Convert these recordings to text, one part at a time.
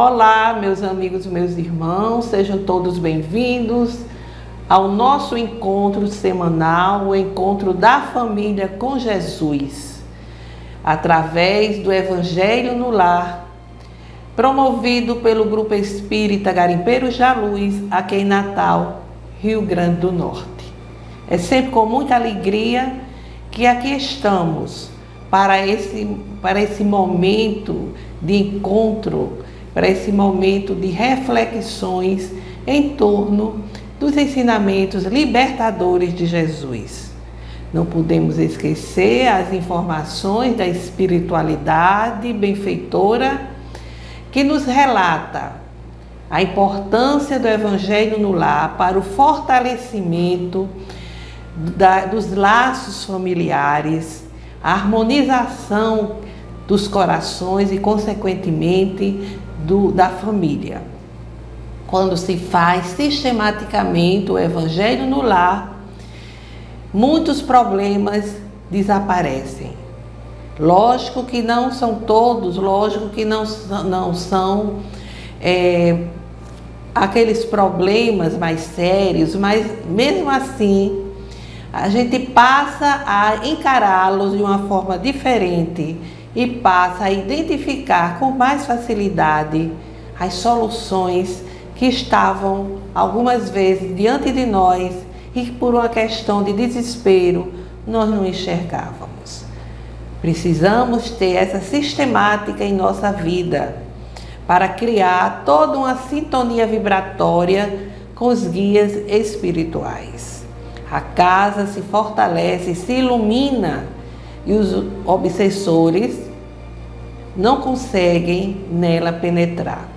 Olá, meus amigos, meus irmãos, sejam todos bem-vindos ao nosso encontro semanal, o encontro da família com Jesus, através do Evangelho no Lar, promovido pelo Grupo Espírita Garimpeiros da Luz, aqui em Natal, Rio Grande do Norte. É sempre com muita alegria que aqui estamos para esse momento de encontro, para esse momento de reflexões em torno dos ensinamentos libertadores de Jesus. Não podemos esquecer as informações da espiritualidade benfeitora que nos relata a importância do Evangelho no Lar para o fortalecimento dos laços familiares, a harmonização dos corações e, consequentemente, da família. Quando se faz sistematicamente o Evangelho no Lar, muitos problemas desaparecem. Lógico que não são todos, lógico que não são aqueles problemas mais sérios, mas mesmo assim a gente passa a encará-los de uma forma diferente e passa a identificar com mais facilidade as soluções que estavam algumas vezes diante de nós e que por uma questão de desespero nós não enxergávamos. Precisamos ter essa sistemática em nossa vida para criar toda uma sintonia vibratória com os guias espirituais. A casa se fortalece, se ilumina e os obsessores não conseguem nela penetrar.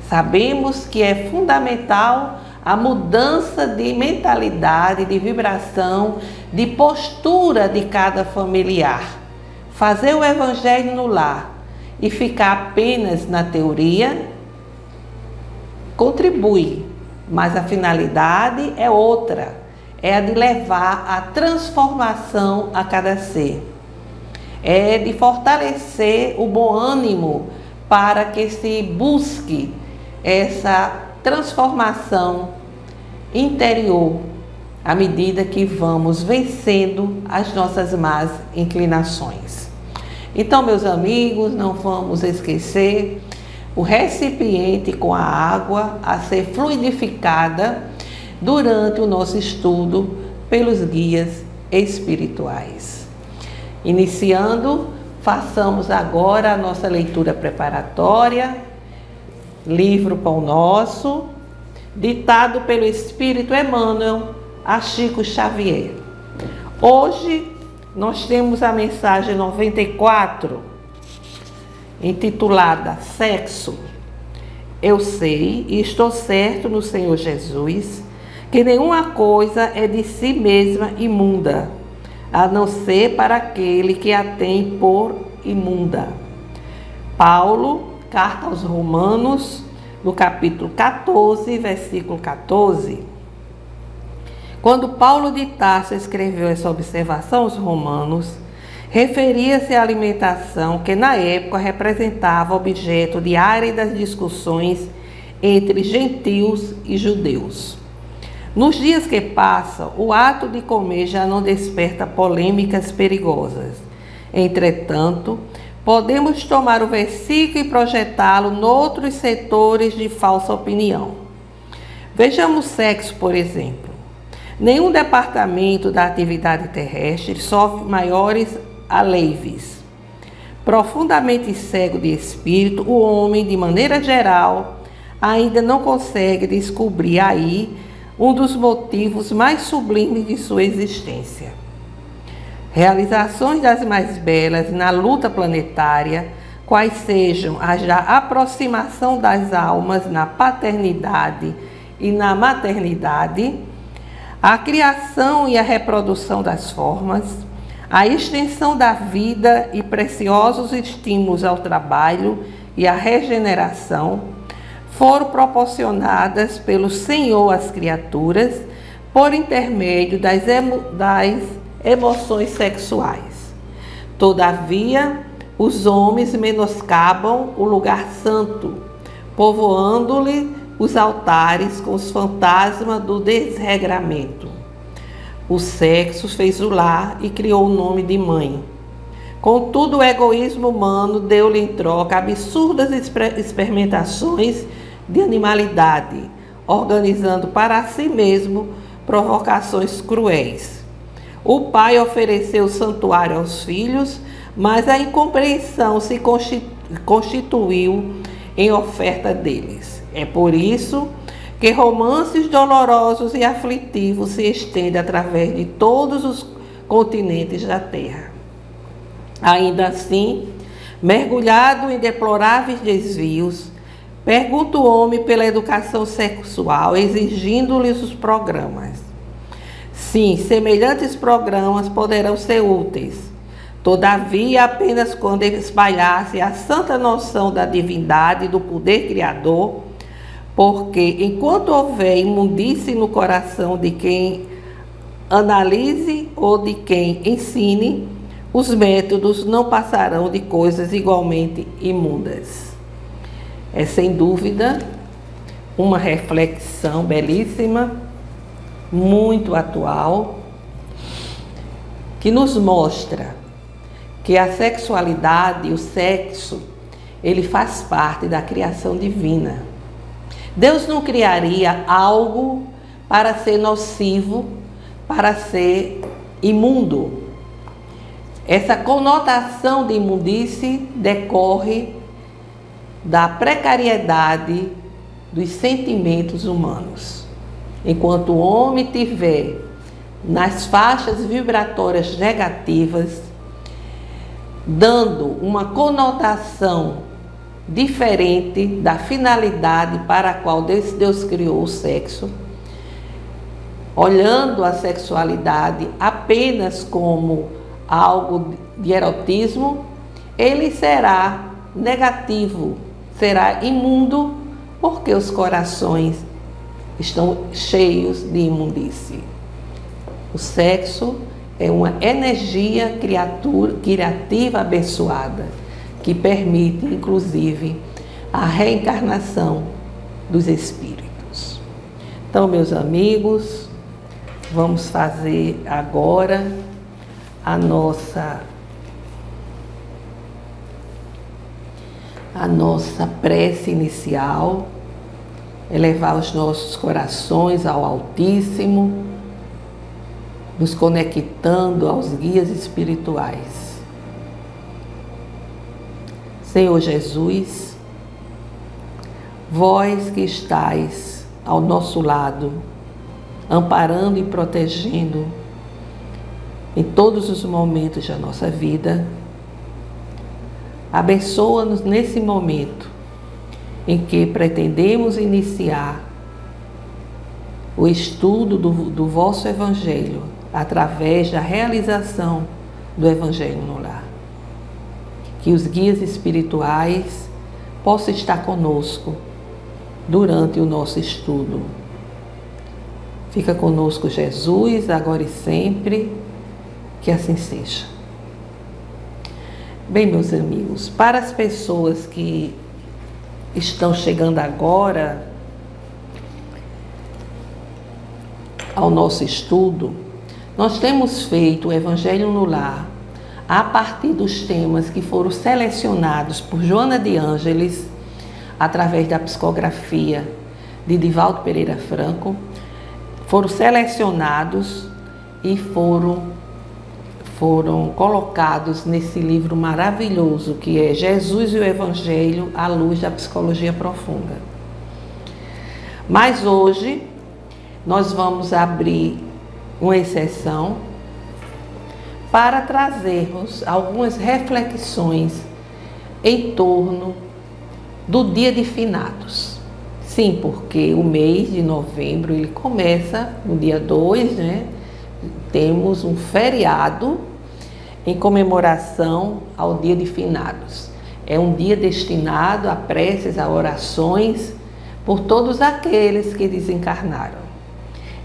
Sabemos que é fundamental a mudança de mentalidade, de vibração, de postura de cada familiar. Fazer o Evangelho no lar e ficar apenas na teoria contribui, mas a finalidade é outra, é a de levar a transformação a cada ser. É de fortalecer o bom ânimo para que se busque essa transformação interior à medida que vamos vencendo as nossas más inclinações. Então, meus amigos, não vamos esquecer o recipiente com a água a ser fluidificada durante o nosso estudo pelos guias espirituais. Iniciando, façamos agora a nossa leitura preparatória, livro Pão Nosso, ditado pelo Espírito Emmanuel a Chico Xavier. Hoje nós temos a mensagem 94, intitulada Sexo. Eu sei e estou certo no Senhor Jesus que nenhuma coisa é de si mesma imunda, a não ser para aquele que a tem por imunda. Paulo, carta aos Romanos, no capítulo 14, versículo 14. Quando Paulo de Tarso escreveu essa observação aos romanos, referia-se à alimentação que na época representava objeto de áridas discussões entre gentios e judeus. Nos dias que passam, o ato de comer já não desperta polêmicas perigosas. Entretanto, podemos tomar o versículo e projetá-lo noutros setores de falsa opinião. Vejamos o sexo, por exemplo. Nenhum departamento da atividade terrestre sofre maiores aleives. Profundamente cego de espírito, o homem, de maneira geral, ainda não consegue descobrir aí um dos motivos mais sublimes de sua existência. Realizações das mais belas na luta planetária, quais sejam as da aproximação das almas na paternidade e na maternidade, a criação e a reprodução das formas, a extensão da vida e preciosos estímulos ao trabalho e à regeneração, foram proporcionadas pelo Senhor às criaturas por intermédio das emoções sexuais. Todavia, os homens menoscabam o lugar santo, povoando-lhe os altares com os fantasmas do desregramento. O sexo fez o lar e criou o nome de mãe. Contudo, o egoísmo humano deu-lhe em troca absurdas experimentações de animalidade, organizando para si mesmo provocações cruéis. O pai ofereceu santuário aos filhos, mas a incompreensão se constituiu em oferta deles. É por isso que romances dolorosos e aflitivos se estendem através de todos os continentes da Terra. Ainda assim, mergulhado em deploráveis desvios, pergunta o homem pela educação sexual, exigindo-lhes os programas. Sim, semelhantes programas poderão ser úteis. Todavia, apenas quando espalhar-se a santa noção da divindade e do poder criador, porque enquanto houver imundície no coração de quem analise ou de quem ensine, os métodos não passarão de coisas igualmente imundas. É sem dúvida uma reflexão belíssima, muito atual, que nos mostra que a sexualidade, o sexo, ele faz parte da criação divina. Deus não criaria algo para ser nocivo, para ser imundo. Essa conotação de imundície decorre da precariedade dos sentimentos humanos. Enquanto o homem tiver nas faixas vibratórias negativas, dando uma conotação diferente da finalidade para a qual Deus criou o sexo, olhando a sexualidade apenas como algo de erotismo, ele será negativo, será imundo, porque os corações estão cheios de imundície. O sexo é uma energia criativa abençoada, que permite, inclusive, a reencarnação dos espíritos. Então, meus amigos, vamos fazer agora a nossa prece inicial, elevar os nossos corações ao Altíssimo, nos conectando aos guias espirituais. Senhor Jesus, vós que estais ao nosso lado, amparando e protegendo em todos os momentos da nossa vida, abençoa-nos nesse momento em que pretendemos iniciar o estudo do vosso Evangelho através da realização do Evangelho no lar. Que os guias espirituais possam estar conosco durante o nosso estudo. Fica conosco, Jesus, agora e sempre, que assim seja. Bem, meus amigos, para as pessoas que estão chegando agora ao nosso estudo, nós temos feito o Evangelho no Lar a partir dos temas que foram selecionados por Joana de Ângeles, através da psicografia de Divaldo Pereira Franco, foram selecionados e foram colocados nesse livro maravilhoso que é Jesus e o Evangelho à luz da psicologia profunda. Mas hoje nós vamos abrir uma exceção para trazermos algumas reflexões em torno do Dia de Finados. Sim, porque o mês de novembro ele começa no dia 2, né? Temos um feriado em comemoração ao Dia de Finados. É um dia destinado a preces, a orações por todos aqueles que desencarnaram.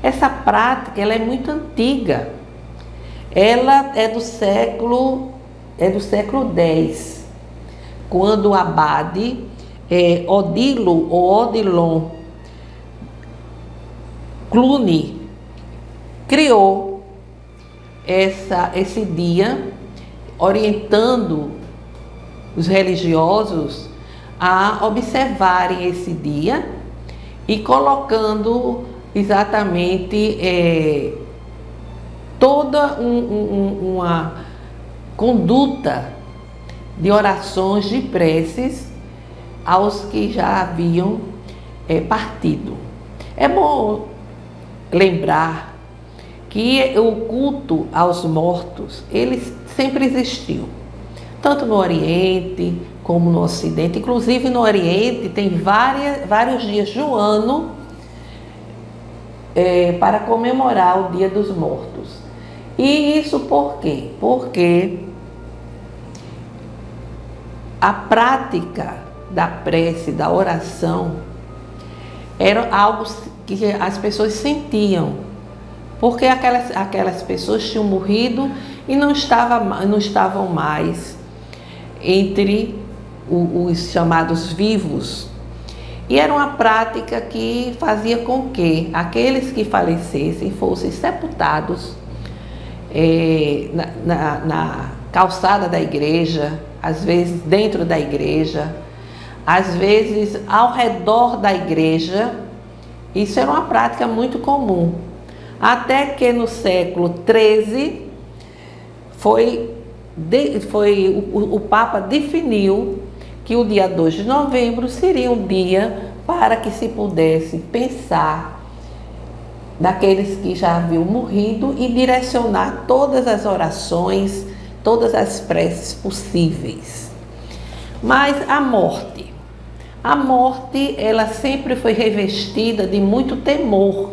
Essa prática ela é muito antiga. Ela é do século X, quando o abade Odilo ou Odilon Cluny criou esse dia, orientando os religiosos a observarem esse dia e colocando exatamente toda uma conduta de orações, de preces aos que já haviam partido. É bom lembrar que o culto aos mortos, ele sempre existiu, tanto no Oriente como no Ocidente. Inclusive no Oriente tem vários dias do ano para comemorar o Dia dos Mortos. E isso por quê? Porque a prática da prece, da oração, era algo que as pessoas sentiam, porque aquelas pessoas tinham morrido e não estavam mais entre os chamados vivos. E era uma prática que fazia com que aqueles que falecessem fossem sepultados na calçada da igreja, às vezes dentro da igreja, às vezes ao redor da igreja. Isso era uma prática muito comum, até que no século XIII o Papa definiu que o dia 2 de novembro seria um dia para que se pudesse pensar naqueles que já haviam morrido e direcionar todas as orações, todas as preces possíveis. Mas a morte, ela sempre foi revestida de muito temor,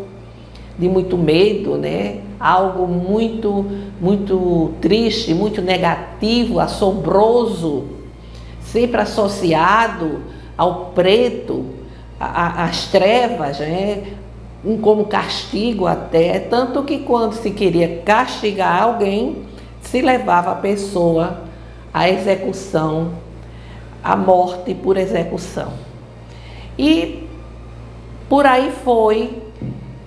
de muito medo, né? Algo muito, muito triste, muito negativo, assombroso, sempre associado ao preto, às trevas, né? Como castigo até, tanto que quando se queria castigar alguém, se levava a pessoa à execução, à morte por execução. E por aí foi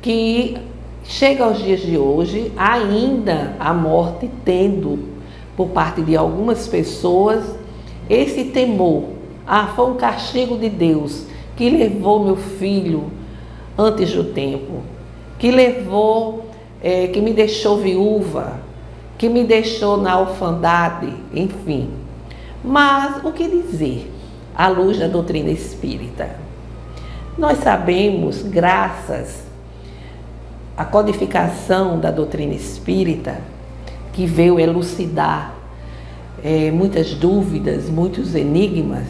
que chega aos dias de hoje, ainda a morte tendo, por parte de algumas pessoas, esse temor. Foi um castigo de Deus que levou meu filho antes do tempo, que me deixou viúva, que me deixou na orfandade, enfim. Mas o que dizer à luz da doutrina espírita? Nós sabemos, graças à codificação da doutrina espírita, que veio elucidar muitas dúvidas, muitos enigmas,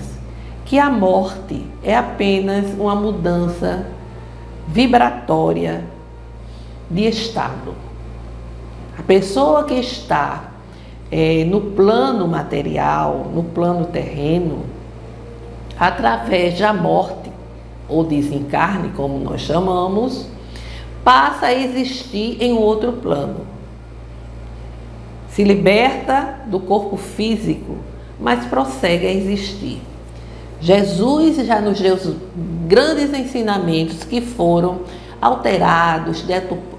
que a morte é apenas uma mudança vibratória de estado. A pessoa que está no plano material, no plano terreno, através da morte ou desencarne, como nós chamamos, passa a existir em outro plano. Se liberta do corpo físico, mas prossegue a existir. Jesus já nos deu grandes ensinamentos que foram alterados,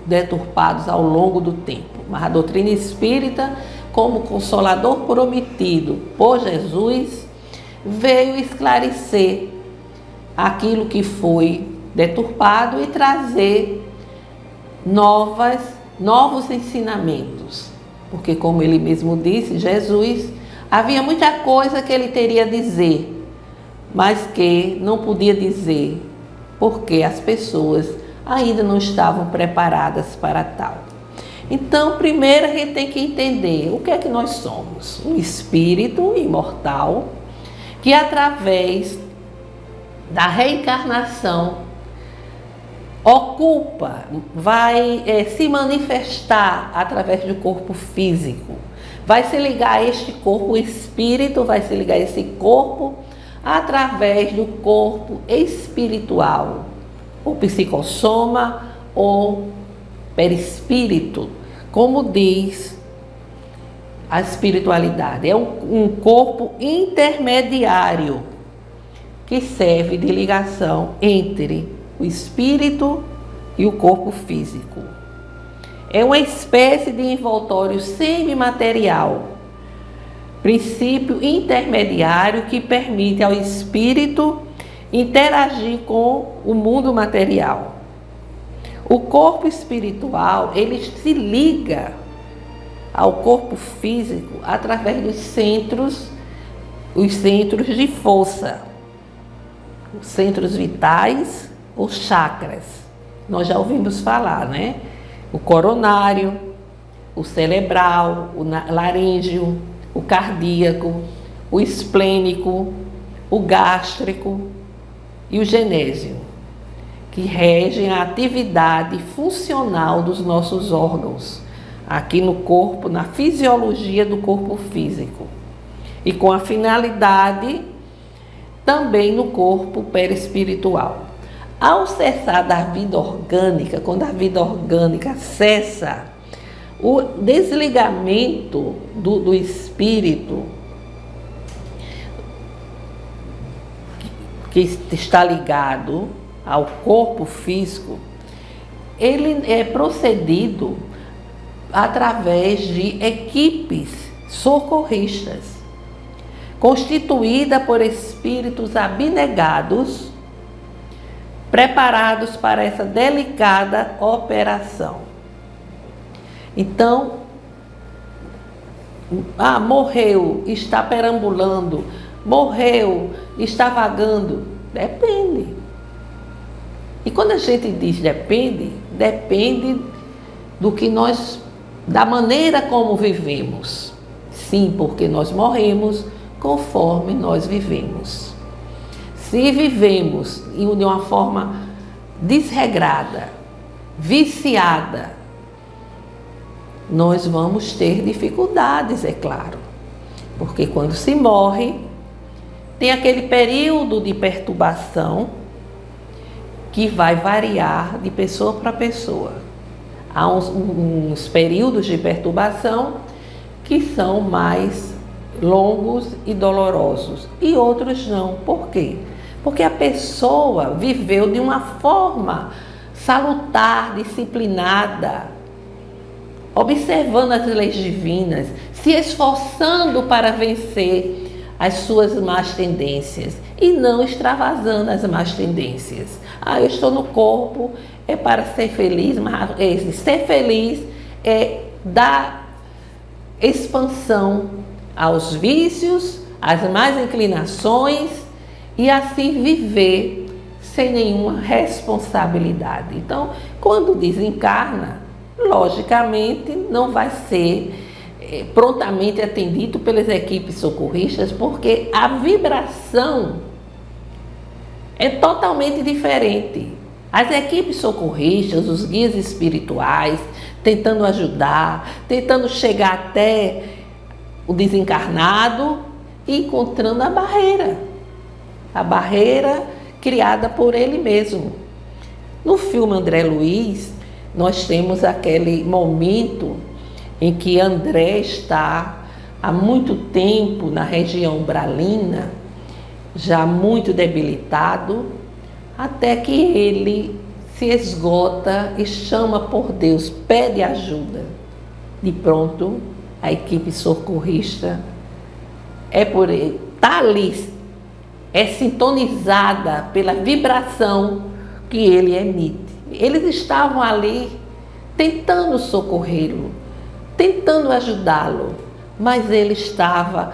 deturpados ao longo do tempo. Mas a doutrina espírita, como consolador prometido por Jesus, veio esclarecer aquilo que foi deturpado e trazer novos ensinamentos. Porque, como ele mesmo disse, Jesus, havia muita coisa que ele teria a dizer, mas que não podia dizer, porque as pessoas ainda não estavam preparadas para tal. Então, primeiro a gente tem que entender o que é que nós somos. Um espírito imortal que, através da reencarnação, vai se manifestar através do corpo físico. Vai se ligar a este corpo, o espírito vai se ligar a esse corpo através do corpo espiritual, ou psicossoma, ou perispírito, como diz a espiritualidade. É um corpo intermediário que serve de ligação entre o espírito e o corpo físico. É uma espécie de envoltório semimaterial, princípio intermediário que permite ao espírito interagir com o mundo material. O corpo espiritual, ele se liga ao corpo físico através dos centros de força, os centros vitais, os chakras. Nós já ouvimos falar, né? O coronário, o cerebral, o laríngeo, o cardíaco, o esplênico, o gástrico e o genésio, que regem a atividade funcional dos nossos órgãos, aqui no corpo, na fisiologia do corpo físico, e com a finalidade também no corpo perispiritual. Ao cessar da vida orgânica, quando a vida orgânica cessa, o desligamento do espírito que está ligado ao corpo físico, ele é procedido através de equipes socorristas, constituída por espíritos abnegados, preparados para essa delicada operação. Então, morreu, está perambulando, morreu, está vagando, depende. E quando a gente diz depende do que da maneira como vivemos. Sim, porque nós morremos conforme nós vivemos. Se vivemos de uma forma desregrada, viciada, nós vamos ter dificuldades, é claro. Porque quando se morre, tem aquele período de perturbação que vai variar de pessoa para pessoa. Há uns períodos de perturbação que são mais longos e dolorosos, e outros não. Por quê? Porque a pessoa viveu de uma forma salutar, disciplinada, observando as leis divinas, se esforçando para vencer as suas más tendências e não extravasando as más tendências. Eu estou no corpo, é para ser feliz, mas ser feliz é dar expansão aos vícios, às más inclinações e assim viver sem nenhuma responsabilidade. Então, quando desencarna, logicamente não vai ser prontamente atendido pelas equipes socorristas, porque a vibração é totalmente diferente. As equipes socorristas, os guias espirituais, tentando ajudar, tentando chegar até o desencarnado e encontrando a barreira criada por ele mesmo. No filme André Luiz, nós temos aquele momento em que André está há muito tempo na região umbralina, já muito debilitado, até que ele se esgota e chama por Deus, pede ajuda. De pronto, a equipe socorrista está ali, é sintonizada pela vibração que ele emite. Eles estavam ali tentando socorrê-lo, tentando ajudá-lo, mas ele estava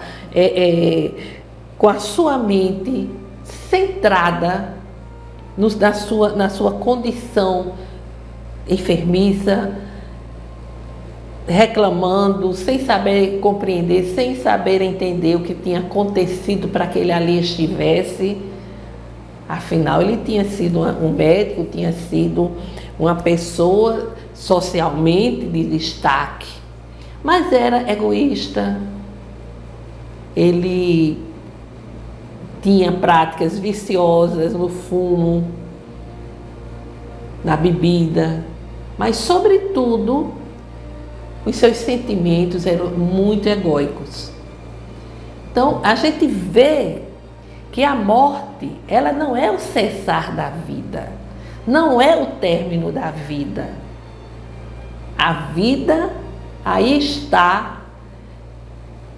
com a sua mente centrada na sua condição enfermiça, reclamando, sem saber compreender, sem saber entender o que tinha acontecido para que ele ali estivesse. Afinal, ele tinha sido um médico, tinha sido uma pessoa socialmente de destaque, mas era egoísta. Ele tinha práticas viciosas no fumo, na bebida, mas, sobretudo, os seus sentimentos eram muito egóicos. Então, a gente vê que a morte, ela não é o cessar da vida, não é o término da vida. A vida aí está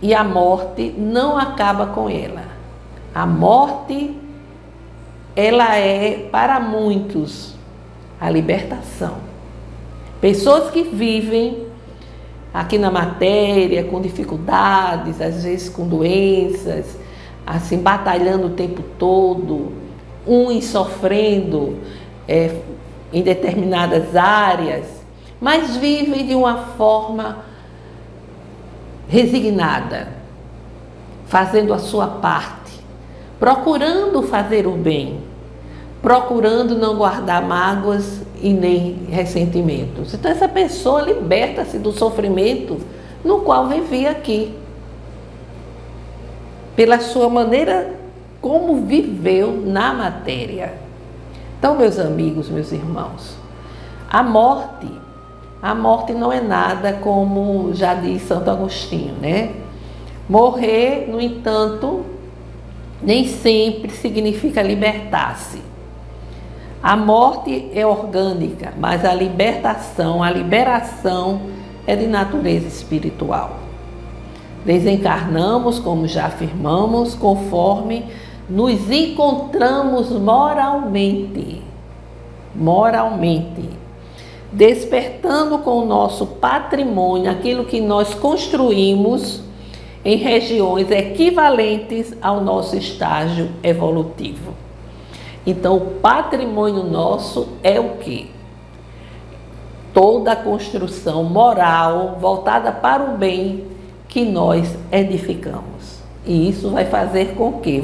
e a morte não acaba com ela. A morte, ela é para muitos a libertação. Pessoas que vivem aqui na matéria com dificuldades, às vezes com doenças, assim, batalhando o tempo todo, uns sofrendo em determinadas áreas, mas vivem de uma forma resignada, fazendo a sua parte, procurando fazer o bem, procurando não guardar mágoas e nem ressentimentos. Então essa pessoa liberta-se do sofrimento no qual vivia aqui, pela sua maneira como viveu na matéria. Então, meus amigos, meus irmãos, a morte não é nada, como já diz Santo Agostinho, né? Morrer, no entanto, nem sempre significa libertar-se. A morte é orgânica, mas a liberação é de natureza espiritual. Desencarnamos, como já afirmamos, conforme nos encontramos moralmente, despertando com o nosso patrimônio aquilo que nós construímos em regiões equivalentes ao nosso estágio evolutivo. Então, o patrimônio nosso é o quê? Toda a construção moral voltada para o bem que nós edificamos. E isso vai fazer com que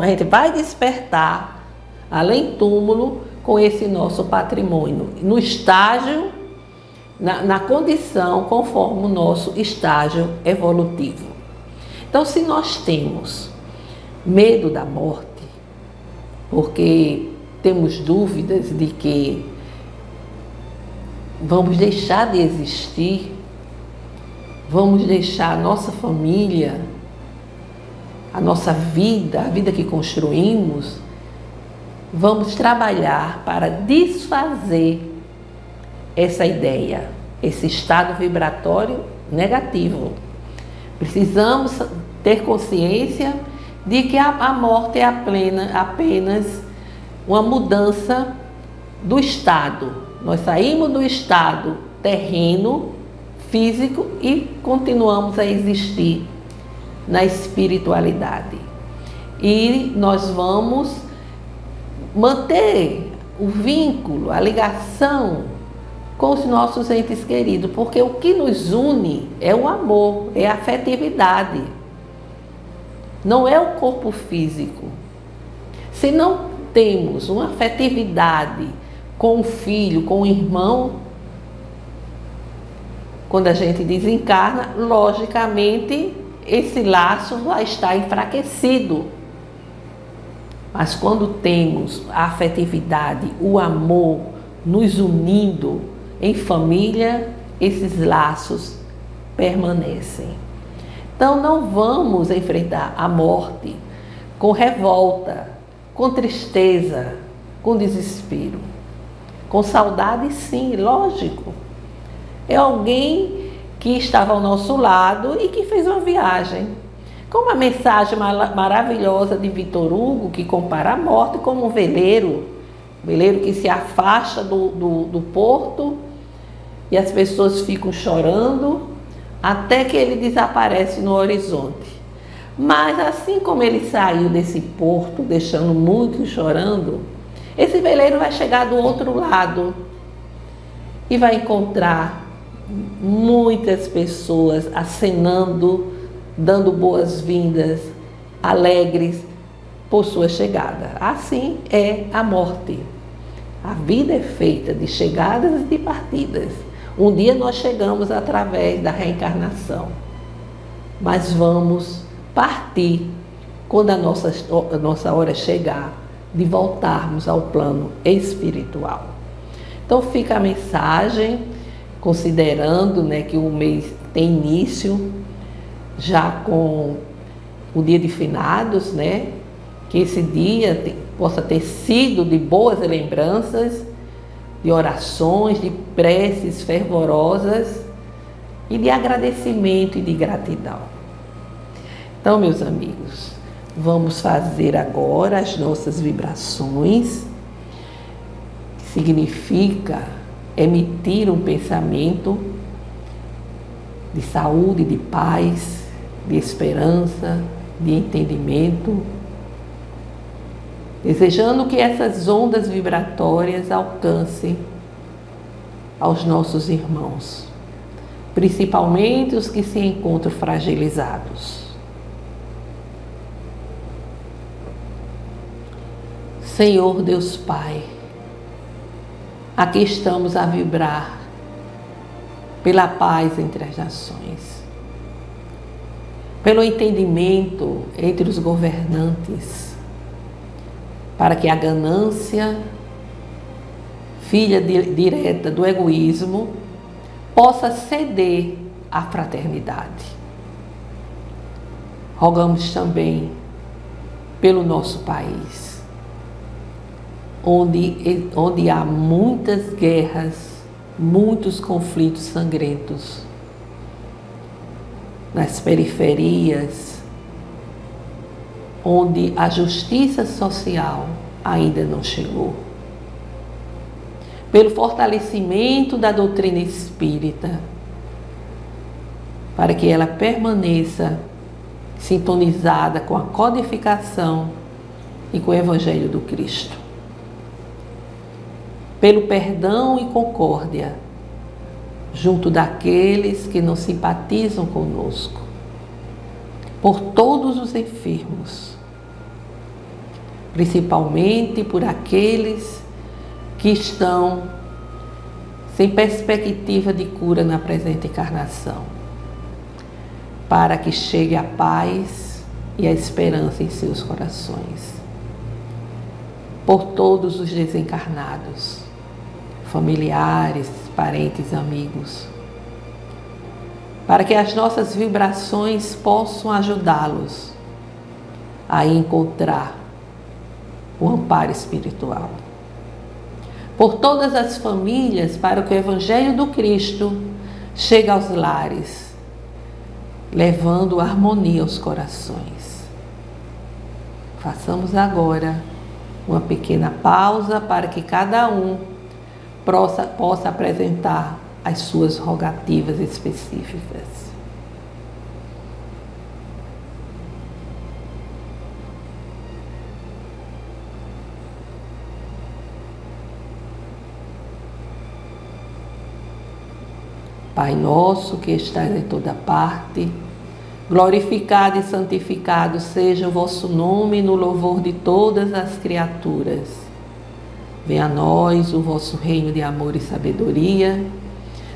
a gente vai despertar além túmulo com esse nosso patrimônio, no estágio, na condição conforme o nosso estágio evolutivo. Então, se nós temos medo da morte, porque temos dúvidas de que vamos deixar de existir, vamos deixar a nossa família, a nossa vida, a vida que construímos, vamos trabalhar para desfazer essa ideia, esse estado vibratório negativo. Precisamos ter consciência de que a morte é apenas uma mudança do estado. Nós saímos do estado terreno, físico, e continuamos a existir na espiritualidade. E nós vamos manter o vínculo, a ligação com os nossos entes queridos, porque o que nos une é o amor, é a afetividade, não é o corpo físico. Se não temos uma afetividade com o filho, com o irmão, quando a gente desencarna, logicamente esse laço vai estar enfraquecido. Mas quando temos a afetividade, o amor nos unindo em família, esses laços permanecem. Então não vamos enfrentar a morte com revolta, com tristeza, com desespero. Com saudade, sim, lógico. É alguém que estava ao nosso lado e que fez uma viagem. Com uma mensagem maravilhosa de Victor Hugo, que compara a morte como um veleiro que se afasta do porto e as pessoas ficam chorando até que ele desaparece no horizonte. Mas assim como ele saiu desse porto, deixando muitos chorando, esse veleiro vai chegar do outro lado e vai encontrar muitas pessoas acenando, dando boas-vindas, alegres por sua chegada. Assim é a morte. A vida é feita de chegadas e de partidas. Um dia nós chegamos através da reencarnação, mas vamos partir quando a nossa hora chegar de voltarmos ao plano espiritual. Então fica a mensagem, considerando, né, que o mês tem início já com o dia de finados, né? Que esse dia possa ter sido de boas lembranças, de orações, de preces fervorosas e de agradecimento e de gratidão. Então, meus amigos, vamos fazer agora as nossas vibrações, que significa emitir um pensamento de saúde, de paz, de esperança, de entendimento, desejando que essas ondas vibratórias alcancem aos nossos irmãos, principalmente os que se encontram fragilizados. Senhor Deus Pai, aqui estamos a vibrar pela paz entre as nações, pelo entendimento entre os governantes, para que a ganância, filha direta do egoísmo, possa ceder à fraternidade. Rogamos também pelo nosso país, onde há muitas guerras, muitos conflitos sangrentos, nas periferias, onde a justiça social ainda não chegou. Pelo fortalecimento da doutrina espírita, para que ela permaneça sintonizada com a codificação e com o Evangelho do Cristo. Pelo perdão e concórdia, junto daqueles que não simpatizam conosco, por todos os enfermos, principalmente por aqueles que estão sem perspectiva de cura na presente encarnação, para que chegue a paz e a esperança em seus corações. Por todos os desencarnados, familiares, parentes, amigos, para que as nossas vibrações possam ajudá-los a encontrar o amparo espiritual. Por todas as famílias, para que o Evangelho do Cristo chegue aos lares, levando harmonia aos corações. Façamos agora uma pequena pausa para que cada um possa apresentar as suas rogativas específicas. Pai nosso que estás em toda parte, glorificado e santificado seja o vosso nome no louvor de todas as criaturas. Venha a nós o vosso reino de amor e sabedoria.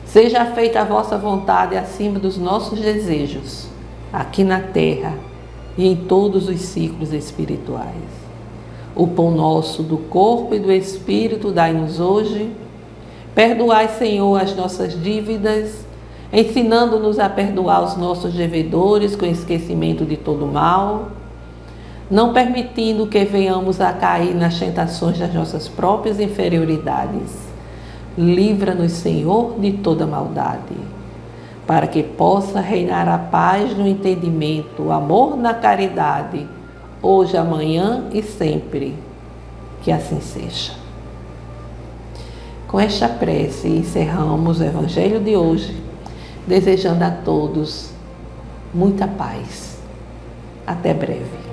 Seja feita a vossa vontade acima dos nossos desejos, aqui na terra e em todos os ciclos espirituais. O pão nosso do corpo e do espírito dai-nos hoje. Perdoai, Senhor, as nossas dívidas, ensinando-nos a perdoar os nossos devedores com esquecimento de todo mal, não permitindo que venhamos a cair nas tentações das nossas próprias inferioridades. Livra-nos, Senhor, de toda maldade, para que possa reinar a paz no entendimento, o amor na caridade, hoje, amanhã e sempre. Que assim seja. Com esta prece, encerramos o Evangelho de hoje, desejando a todos muita paz. Até breve.